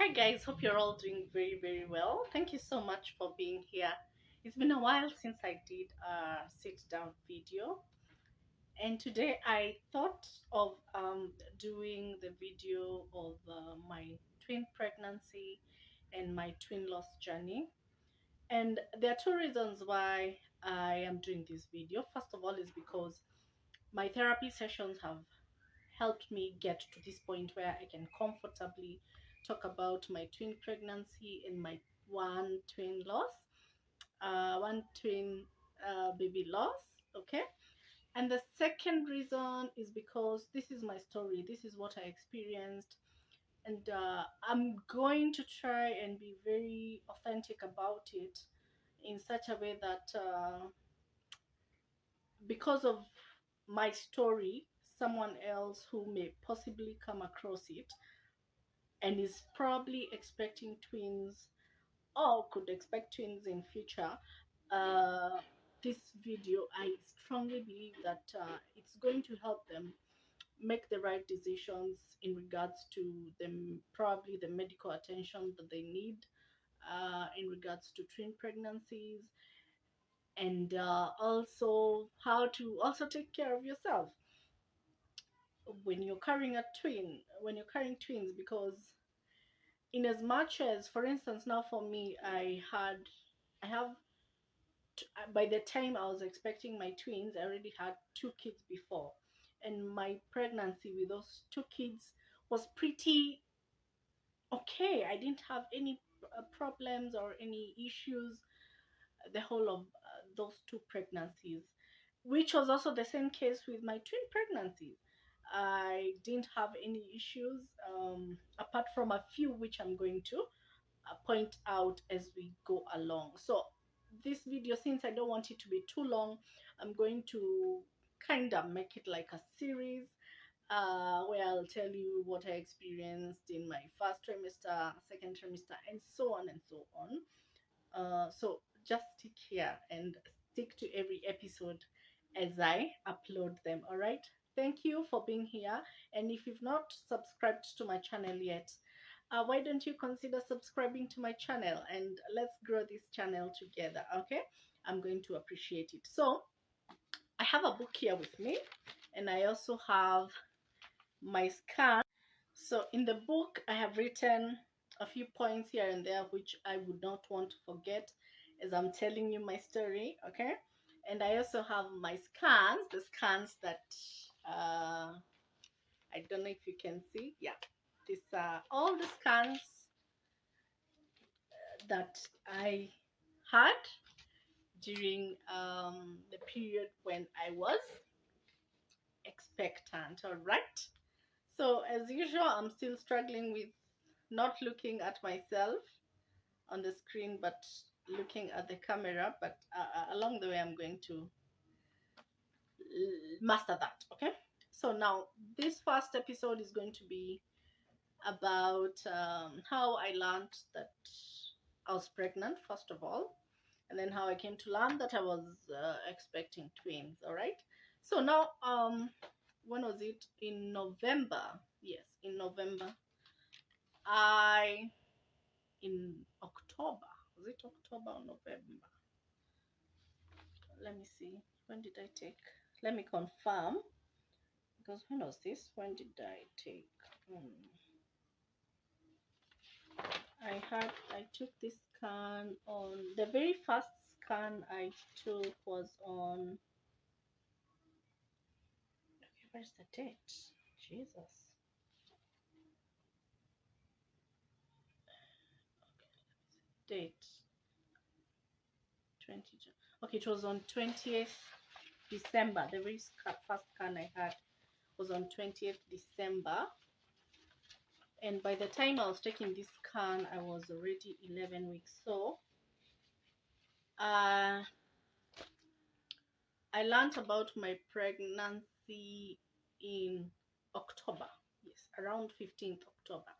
Hi guys, hope you're all doing very well. Thank you so much for being here. It's been a while since I did a sit down video, and today I thought of doing the video of my twin pregnancy and my twin loss journey. And there are two reasons why I am doing this video. First of all, is because my therapy sessions have helped me get to this point where I can comfortably talk about my twin pregnancy and my one twin baby loss. Okay. And the second reason is because this is my story, this is what I experienced, and I'm going to try and be very authentic about it in such a way that because of my story, someone else who may possibly come across it and is probably expecting twins or could expect twins in future, uh, this video, I strongly believe that it's going to help them make the right decisions in regards to them, probably the medical attention that they need in regards to twin pregnancies, and also how to also take care of yourself when you're carrying a twin, when you're carrying twins, because in as much as, for instance, now for me, I have by the time I was expecting my twins, I already had two kids before, and my pregnancy with those two kids was pretty okay. I didn't have any problems or any issues the whole of those two pregnancies, which was also the same case with my twin pregnancies. I didn't have any issues apart from a few which I'm going to point out as we go along. So this video, since I don't want it to be too long, I'm going to kind of make it like a series where I'll tell you what I experienced in my first trimester, second trimester, and so on and so on. So just stick here and stick to every episode as I upload them. All right. Thank you for being here. And if you've not subscribed to my channel yet, why don't you consider subscribing to my channel and let's grow this channel together? Okay. I'm going to appreciate it. So I have a book here with me, and I also have my scan. So in the book, I have written a few points here and there which I would not want to forget as I'm telling you my story, okay? And I also have my scans, the scans that I don't know if you can see. Yeah, these are all the scans that I had during the period when I was expectant, all right? So as usual, I'm still struggling with not looking at myself on the screen but looking at the camera, but along the way I'm going to master that. Okay, so now this first episode is going to be about how I learned that I was pregnant, first of all, and then how I came to learn that I was expecting twins. All right, so now when was it? In November. Yes, in November. I In October. Was it October or November? Let me see. When did I take? Let me confirm. Because when was this? When did I take? I took this scan on the very first scan I took was on. Okay, where's the date? Jesus. Date 20. Okay, it was on 20th December. The very first scan I had was on 20th December. And by the time I was taking this scan, I was already 11 weeks. So uh, I learned about my pregnancy in October. Yes, around 15th October.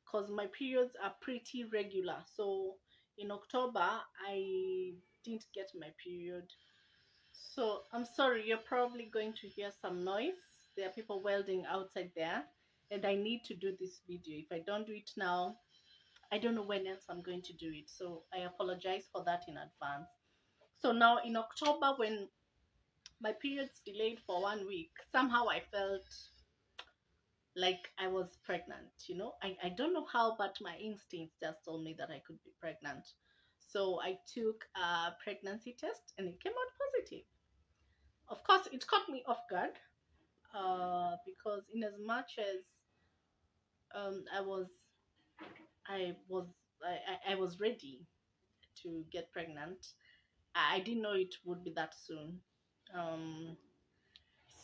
Because my periods are pretty regular. So in October, I didn't get my period. So I'm sorry, you're probably going to hear some noise. There are people welding outside there. And I need to do this video. If I don't do it now, I don't know when else I'm going to do it. So I apologize for that in advance. So now in October, when my periods delayed for 1 week, somehow I felt like I was pregnant. I don't know how, but my instincts just told me that I could be pregnant. So I took a pregnancy test and it came out positive. Of course, it caught me off guard, because in as much as um, I was, I was, I was ready to get pregnant, I didn't know it would be that soon. Um,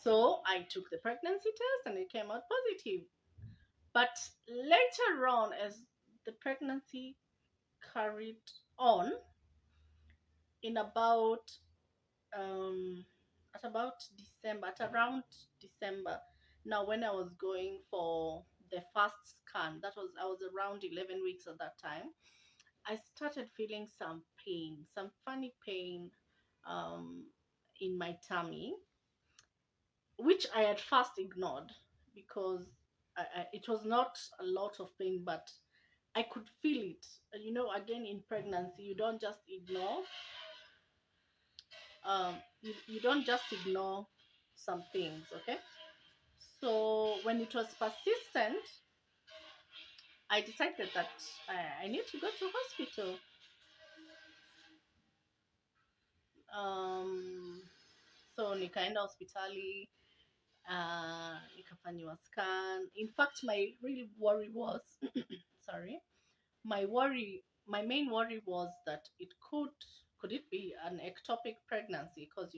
so I took the pregnancy test and it came out positive. But later on, as the pregnancy carried on, in um, about December, at around December, now when I was going for the first scan, I was around 11 weeks at that time. I started feeling some pain, some funny pain, um, in my tummy, which I at first ignored because it was not a lot of pain, but I could feel it. Again, in pregnancy, you don't just ignore. You don't just ignore some things, okay? So when it was persistent, I decided that I need to go to hospital. Um, so nikaenda hospitali, nikafanyiwa scan. In fact, my real worry was, sorry, my main worry was that could it be an ectopic pregnancy? Because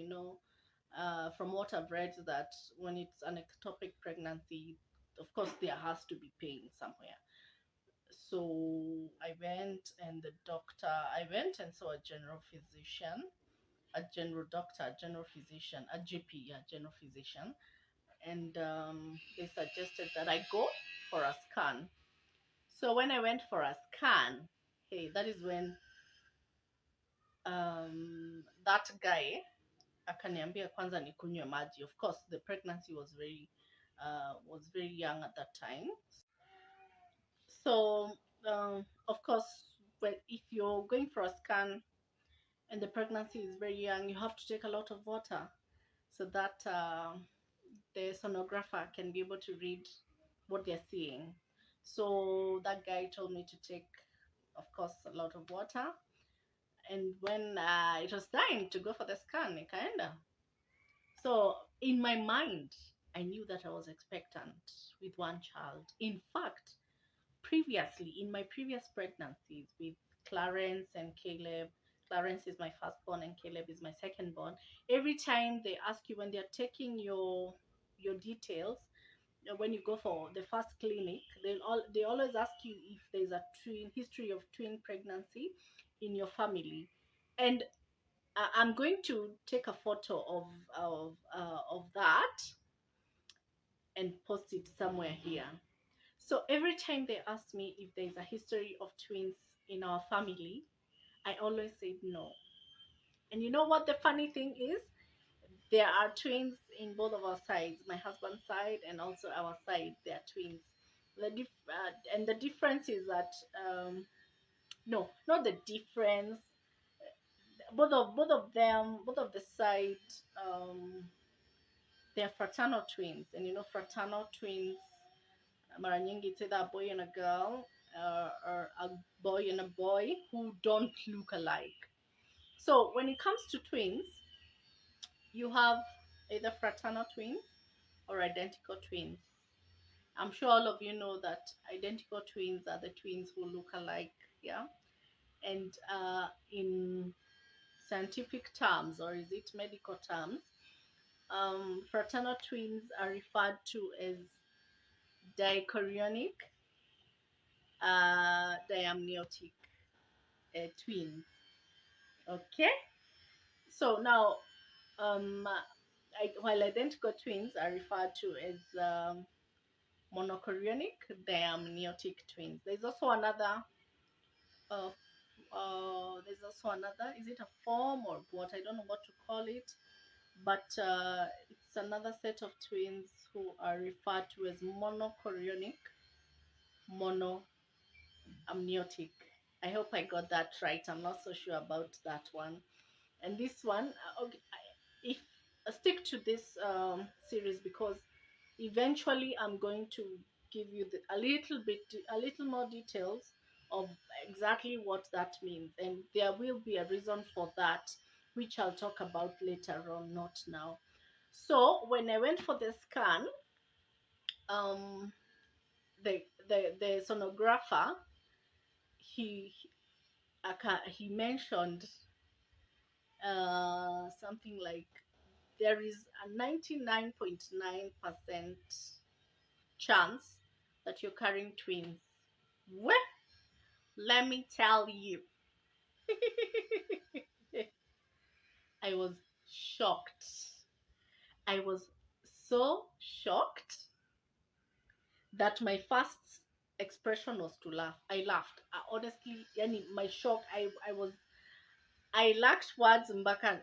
from what I've read, that when it's an ectopic pregnancy, of course there has to be pain somewhere. So I went and saw a general physician, a general doctor, a general physician, a GP, a general physician, and they suggested that I go for a scan. So when I went for a scan, hey, that is when that guy akaniambia kwanza nikunywe maji. Of course, the pregnancy was very young at that time. So of course, well, if you're going for a scan and the pregnancy is very young, you have to take a lot of water so that the sonographer can be able to read what they're seeing. So that guy told me to take, of course, a lot of water. And when it was time to go for the scan, nikaenda. So in my mind, I knew that I was expectant with one child. In fact, previously, in my previous pregnancies with Clarence and Caleb, Clarence is my firstborn and Caleb is my secondborn. Every time they ask you, when they're taking your details, when you go for the first clinic, they always ask you if there's a twin history of twin pregnancy in your family. And I'm going to take a photo of that and post it somewhere here. So every time they ask me if there's a history of twins in our family, I always say no. And you know what the funny thing is? There are twins in both of our sides, my husband's side and also our side. They are twins. And the difference is that no, not the difference. Both of the side, um, they are fraternal twins, and fraternal twins, mara nyingi it's either a boy and a girl, or a boy and a boy who don't look alike. So when it comes to twins, you have either fraternal twins or identical twins. I'm sure all of you know that identical twins are the twins who look alike, yeah. And in scientific terms, or is it medical terms, fraternal twins are referred to as dichorionic diamniotic twins. Okay, so now, while identical twins are referred to as monochorionic diamniotic twins, uh, there's also another, is it a form or what? I don't know what to call it, but it's another set of twins who are referred to as monochorionic mono amniotic. I hope I got that right. I'm not so sure about that one. And this one, okay, if stick to this series, because eventually I'm going to give you a little more details of exactly what that means, and there will be a reason for that, which I'll talk about later on, not now. So when I went for the scan, um, the sonographer, he he mentioned something like there is a 99.9% chance that you're carrying twins. Well, let me tell you, I was shocked. I was so shocked that my first expression was to laugh. I laughed. Honestly, yani my shock, I lacked words mpaka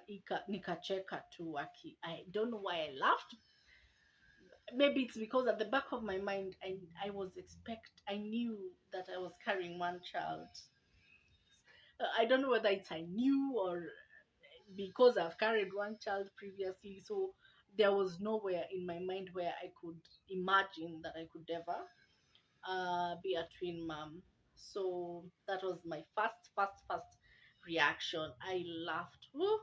nikacheka tu aki. I don't know why I laughed. Maybe it's because at the back of my mind, I knew that I was carrying one child. I don't know whether it's I knew or because I've carried one child previously, so there was nowhere in my mind where I could imagine that I could ever be a twin mom. So that was my first reaction. I laughed. Woo.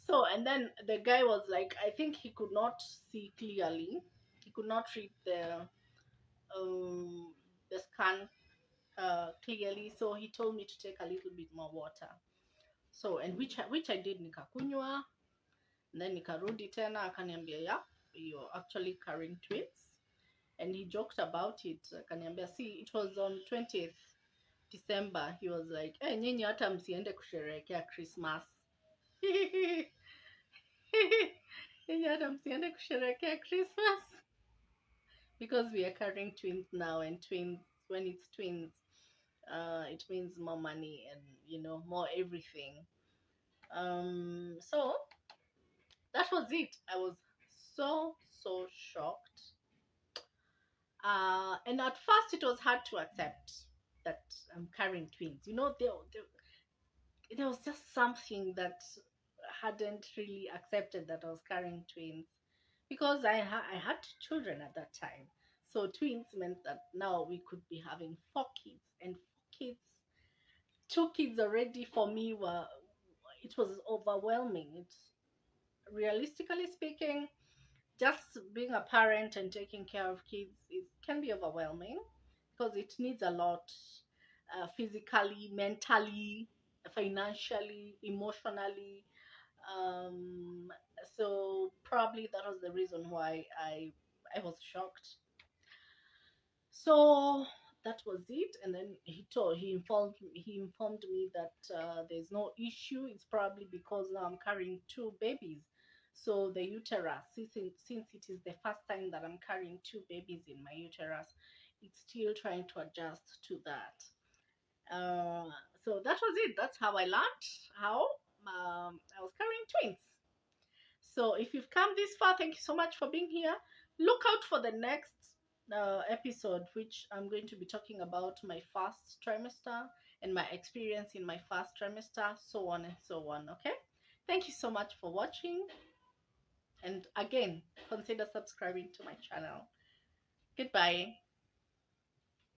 So, and then the guy was like, I think he could not see clearly. He could not read um, the scan clearly. So he told me to take a little bit more water. So, and which I did, nikakunywa. And then nikarudi tena, akaniambia, yeah, you're actually carrying twins. And he joked about it. Akaniambia, see, it was on 20th December. He was like, hey, nyinyi hata msiende kusherehekea Christmas. Nyinyi hata msiende kusherehekea Christmas. Because we are carrying twins now, and twins, when it's twins, it means more money and, more everything. So that was it. I was so shocked. And at first it was hard to accept that I'm carrying twins. There was just something that hadn't really accepted that I was carrying twins, because I had children at that time. So twins meant that now we could be having four kids, and four kids, two kids already for me were, it was overwhelming. It's, realistically speaking, just being a parent and taking care of kids, it can be overwhelming because it needs a lot, physically, mentally, financially, emotionally. um so probably that was the reason why I was shocked. So that was it, and then he informed me that there's no issue. It's probably because now I'm carrying two babies, so the uterus, since it is the first time that I'm carrying two babies in my uterus, it's still trying to adjust to that. uh, so that was it. That's how I learned how I was carrying twins. So if you've come this far, thank you so much for being here. Look out for the next episode, which I'm going to be talking about my first trimester and my experience in my first trimester, so on and so on. Okay? Thank you so much for watching. And again, consider subscribing to my channel. Goodbye.